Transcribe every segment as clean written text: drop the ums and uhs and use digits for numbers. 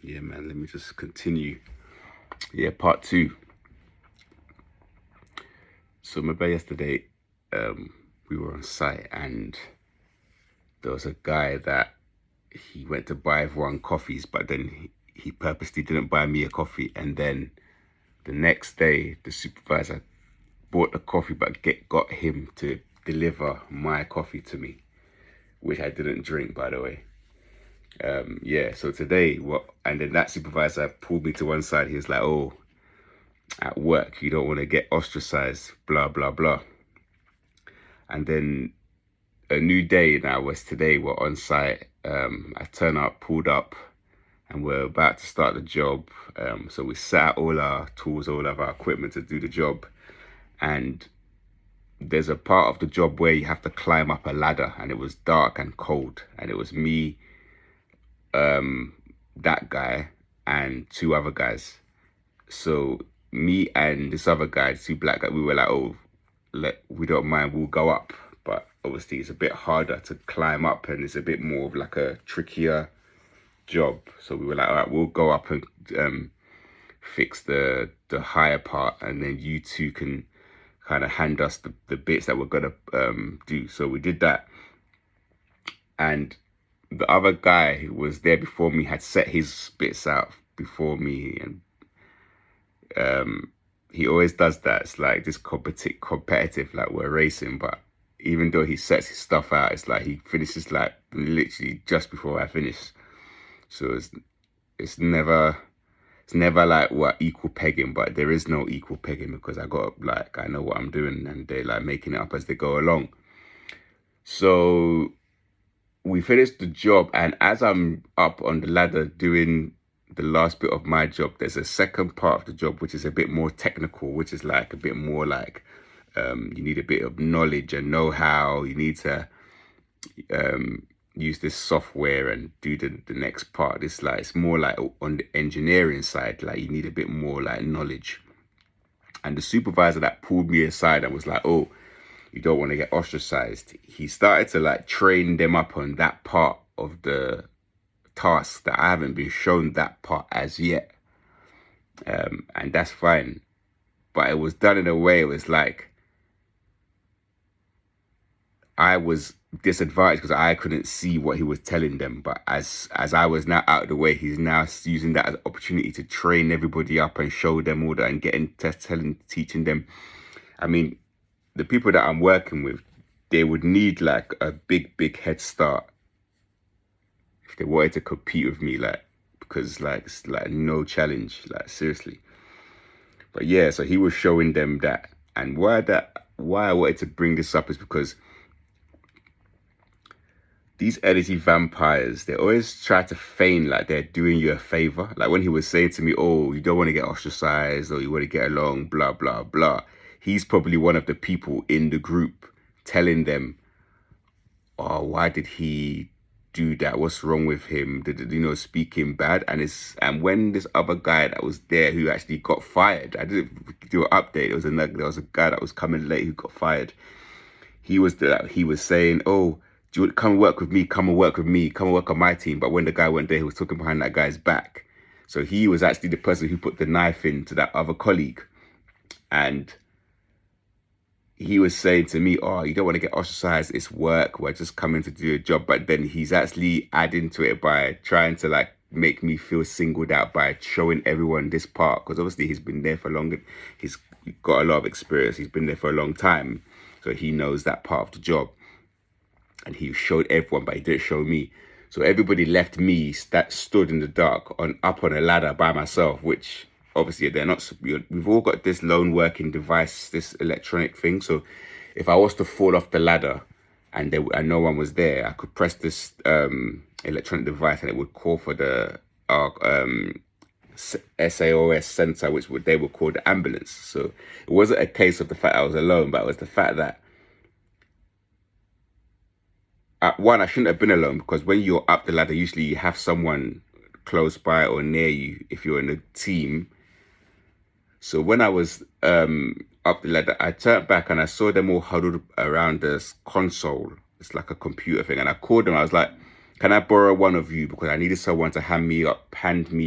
Yeah, man, let me just continue. Yeah, part two. So remember yesterday, we were on site and there was a guy that he went to buy everyone coffees, but then he purposely didn't buy me a coffee. And then the next day, the supervisor bought the coffee, but got him to deliver my coffee to me, which I didn't drink, by the way. Yeah, so today, and then that supervisor pulled me to one side. He was like, oh, at work, you don't want to get ostracized, blah, blah, blah. And then a new day now was today. We're on site. I turn up, pulled up, and we're about to start the job. So we set out all our tools, all of our equipment to do the job. And there's a part of the job where you have to climb up a ladder, and it was dark and cold. And it was me, that guy, and two other guys. So me and this other guy, two black guys, we were like, oh, we don't mind, we'll go up. But obviously it's a bit harder to climb up and it's a bit more of like a trickier job. So we were like, all right, we'll go up and fix the higher part, and then you two can kind of hand us the bits that we're gonna do. So we did that, and the other guy who was there before me had set his bits out before me, and he always does that. It's like this competitive, like we're racing, but even though he sets his stuff out, it's like he finishes like literally just before I finish. So it's never like what equal pegging, but there is no equal pegging because I know what I'm doing, and they're like making it up as they go along. So we finished the job, and as I'm up on the ladder doing the last bit of my job, there's a second part of the job which is a bit more technical, which is like a bit more like you need a bit of knowledge and know-how. You need to use this software and do the next part. It's more like on the engineering side, like you need a bit more like knowledge. And the supervisor that pulled me aside and was like, oh, you don't want to get ostracized, he started to like train them up on that part of the task that I haven't been shown that part as yet. And that's fine. But it was done in a way, it was like I was disadvantaged because I couldn't see what he was telling them. But as I was now out of the way, he's now using that as an opportunity to train everybody up and show them all that and teaching them. I mean, the people that I'm working with, they would need like a big head start if they wanted to compete with me, like, because like it's like no challenge, like seriously. But yeah, so he was showing them that. And why I wanted to bring this up is because these energy vampires, they always try to feign like they're doing you a favor. Like when he was saying to me, oh, you don't want to get ostracized or you want to get along, blah, blah, blah. He's probably one of the people in the group telling them, oh, why did he do that? What's wrong with him? Did speaking bad? And when this other guy that was there who actually got fired, I didn't do an update. There was a guy that was coming late who got fired. He was saying, oh, do you want to come and work with me? Come and work with me. Come and work on my team. But when the guy went there, he was talking behind that guy's back. So he was actually the person who put the knife into that other colleague. And he was saying to me, oh, you don't want to get ostracized. It's work. We're just coming to do a job. But then he's actually adding to it by trying to like make me feel singled out by showing everyone this part. Because obviously he's been there for longer. He's got a lot of experience. He's been there for a long time. So he knows that part of the job. And he showed everyone, but he didn't show me. So everybody left me stood in the dark up on a ladder by myself, which obviously they're not. We've all got this lone working device, this electronic thing. So if I was to fall off the ladder and no one was there, I could press this electronic device and it would call for the SAOS sensor, which they would call the ambulance. So it wasn't a case of the fact I was alone, but it was the fact that one, I shouldn't have been alone, because when you're up the ladder, usually you have someone close by or near you if you're in a team. So when I was up the ladder, I turned back and I saw them all huddled around this console. It's like a computer thing. And I called them. I was like, can I borrow one of you, because I needed someone to hand me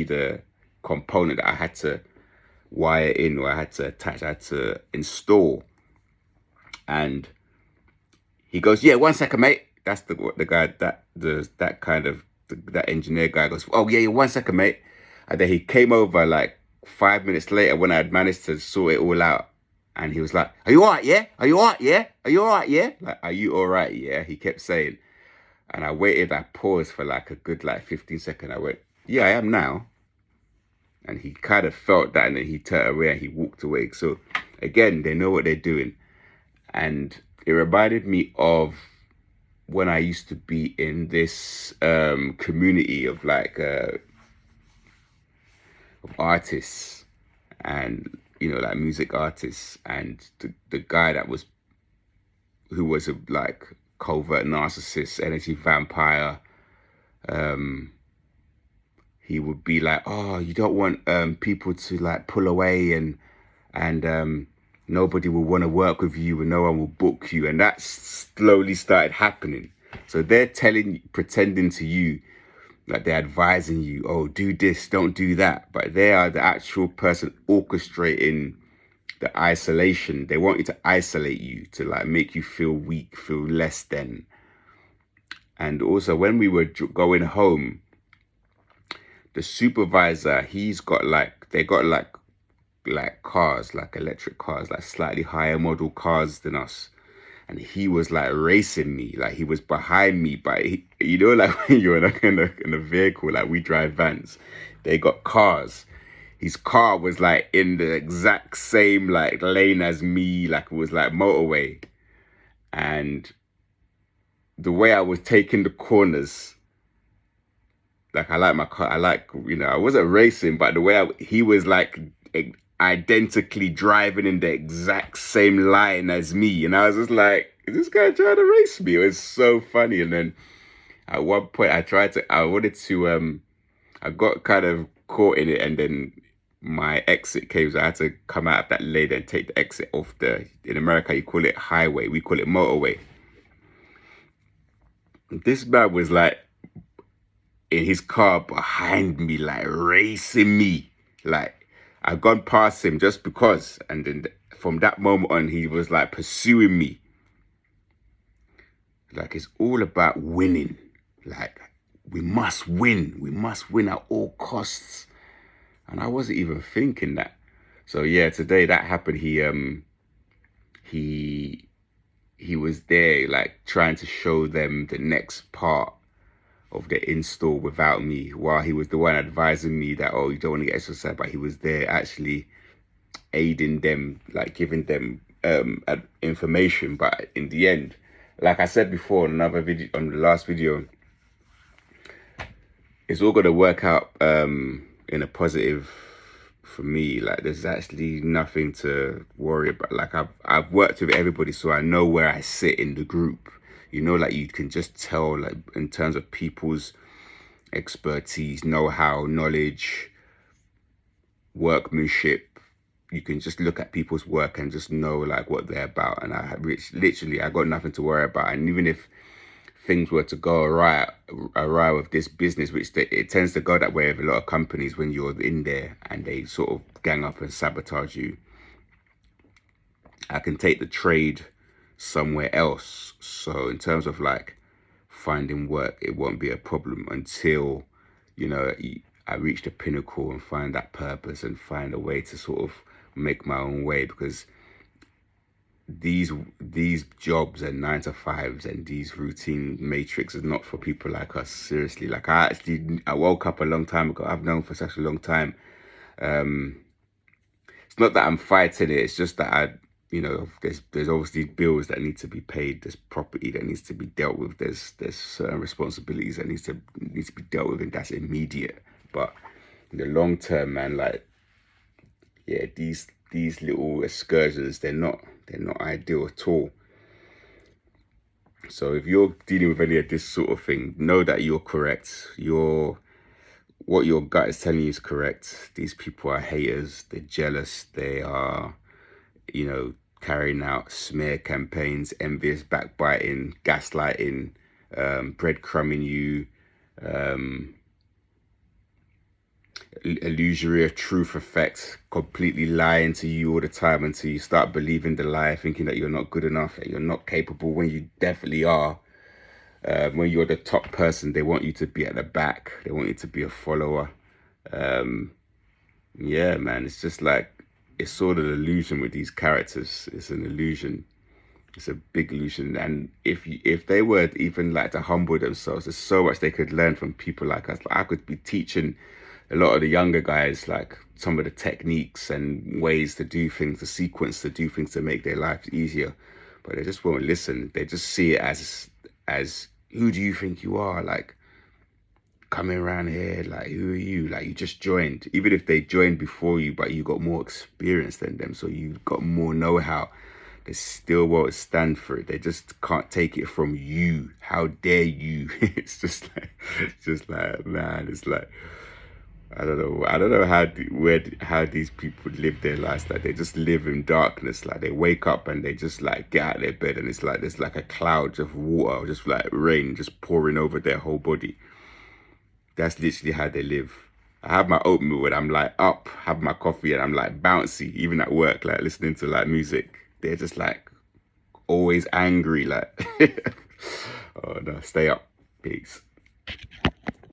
the component that I had to wire in, or I had to attach, I had to install. And he goes, yeah, 1 second, mate. That's the guy that kind of that engineer guy goes, oh yeah, 1 second, mate. And then he came over like 5 minutes later when I had managed to sort it all out. And he was like, are you all right, yeah? Are you all right, yeah? Are you all right, yeah? Like, are you all right, yeah? He kept saying. And I waited, I paused for like a good like 15 seconds. I went, yeah, I am now. And he kind of felt that, and then he turned away and he walked away. So again, they know what they're doing. And it reminded me of when I used to be in this community of like of artists, and like music artists, and the guy who was a like covert narcissist, energy vampire. He would be like, oh, you don't want people to like pull away, and nobody will want to work with you, and no one will book you. And that slowly started happening. So they're pretending to you, like they're advising you, oh, do this, don't do that. But they are the actual person orchestrating the isolation. They want you to isolate you, to like make you feel weak, feel less than. And also when we were going home, the supervisor, they got like cars, like electric cars, like slightly higher model cars than us. And he was like racing me, like he was behind me. But like when you're in a vehicle, like we drive vans, they got cars. His car was like in the exact same like lane as me, like it was like motorway. And the way I was taking the corners, like I like my car, I wasn't racing, but the way he was like identically driving in the exact same line as me. And I was just like, is this guy trying to race me? It was so funny. And then at one point I got kind of caught in it, and then my exit came, so I had to come out of that lane and take the exit off in America, you call it highway, we call it motorway. This man was like in his car behind me, like racing me. Like I've gone past him just because. And then from that moment on, he was like pursuing me. Like it's all about winning. Like we must win. We must win at all costs. And I wasn't even thinking that. So yeah, today that happened. He was there like trying to show them the next part of the install without me, while he was the one advising me that, oh, you don't want to get exercise, but he was there actually aiding them, like giving them information. But in the end, like I said before on another video, on the last video, it's all going to work out in a positive for me. Like there's actually nothing to worry about. Like I've worked with everybody, so I know where I sit in the group. Like you can just tell, like in terms of people's expertise, know-how, knowledge, workmanship. You can just look at people's work and just know like what they're about. And I got nothing to worry about. And even if things were to go awry with this business, which it tends to go that way with a lot of companies, when you're in there and they sort of gang up and sabotage you, I can take the trade somewhere else. So in terms of like finding work, it won't be a problem until I reach the pinnacle and find that purpose and find a way to sort of make my own way. Because these jobs and 9-to-5s and these routine matrix is not for people like us. Seriously, like I woke up a long time ago. I've known for such a long time. It's not that I'm fighting it. It's just that there's obviously bills that need to be paid. There's property that needs to be dealt with. There's certain responsibilities that needs to be dealt with, and that's immediate. But in the long term, man, like, yeah, these little excursions, they're not ideal at all. So if you're dealing with any of this sort of thing, know that you're correct. What your gut is telling you is correct. These people are haters. They're jealous. They are, carrying out smear campaigns, envious, backbiting, gaslighting, breadcrumbing you, illusory of truth effect, completely lying to you all the time until you start believing the lie, thinking that you're not good enough, that you're not capable when you definitely are. When you're the top person, they want you to be at the back. They want you to be a follower. Yeah, man, it's just like, it's sort of an illusion with these characters. It's an illusion. It's a big illusion. And if they were even like to humble themselves, there's so much they could learn from people like us. Like, I could be teaching a lot of the younger guys like some of the techniques and ways to do things, the sequence to do things to make their lives easier. But they just won't listen. They just see it as who do you think you are? Like, coming around here, like, who are you? Like, you just joined. Even if they joined before you, but you got more experience than them, so you got more know-how, they still won't stand for it. They just can't take it from you. How dare you? It's just like, man, it's like, I don't know how these people live their lives. Like, they just live in darkness. Like, they wake up and they just like get out of their bed, and it's like there's like a cloud of water, just like rain, just pouring over their whole body. That's literally how they live. I have my oatmeal and I'm like up, have my coffee and I'm like bouncy, even at work, like listening to like music. They're just like always angry, like, oh no, stay up. Peace.